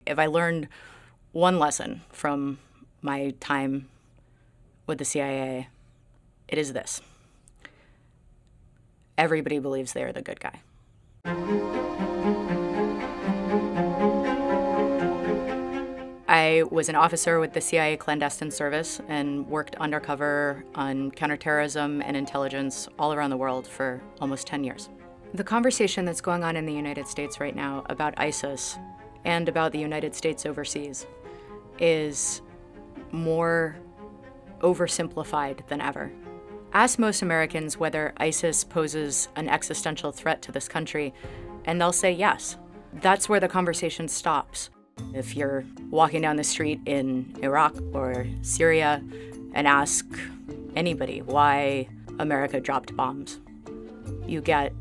If I learned one lesson from my time with the CIA, it is this. Everybody believes they are the good guy. I was an officer with the CIA clandestine service and worked undercover on counterterrorism and intelligence all around the world for almost 10 years. The conversation that's going on in the United States right now about ISIS and about the United States overseas is more oversimplified than ever. Ask most Americans whether ISIS poses an existential threat to this country, and they'll say yes. That's where the conversation stops. If you're walking down the street in Iraq or Syria and ask anybody why America dropped bombs, you get,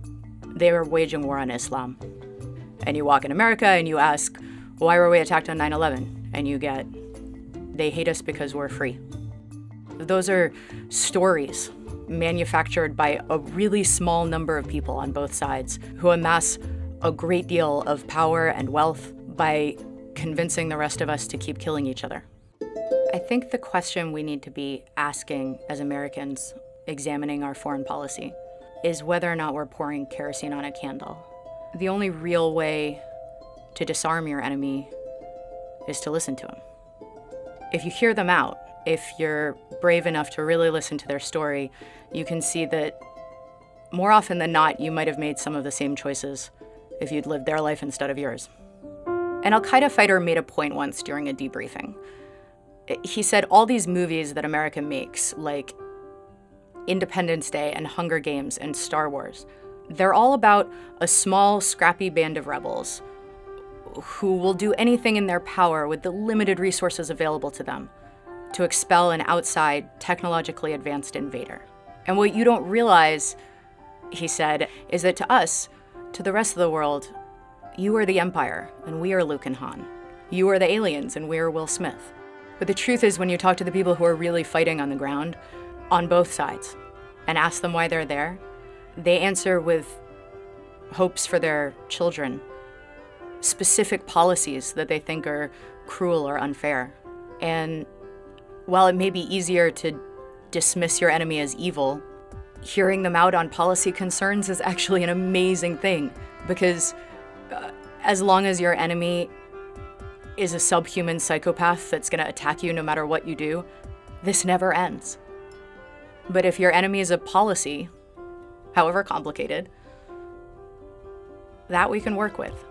they were waging war on Islam. And you walk in America and you ask, why were we attacked on 9/11? And you get, they hate us because we're free. Those are stories manufactured by a really small number of people on both sides who amass a great deal of power and wealth by convincing the rest of us to keep killing each other. I think the question we need to be asking as Americans examining our foreign policy is whether or not we're pouring kerosene on a candle. The only real way to disarm your enemy is to listen to them. If you hear them out, if you're brave enough to really listen to their story, you can see that more often than not, you might have made some of the same choices if you'd lived their life instead of yours. An Al-Qaeda fighter made a point once during a debriefing. He said all these movies that America makes, like Independence Day and Hunger Games and Star Wars, they're all about a small, scrappy band of rebels who will do anything in their power with the limited resources available to them to expel an outside, technologically advanced invader. And what you don't realize, he said, is that to us, to the rest of the world, you are the Empire, and we are Luke and Han. You are the aliens, and we are Will Smith. But the truth is, when you talk to the people who are really fighting on the ground, on both sides, and ask them why they're there, they answer with hopes for their children, specific policies that they think are cruel or unfair. And while it may be easier to dismiss your enemy as evil, hearing them out on policy concerns is actually an amazing thing, because as long as your enemy is a subhuman psychopath that's going to attack you no matter what you do, this never ends. But if your enemy is a policy, however complicated, that we can work with.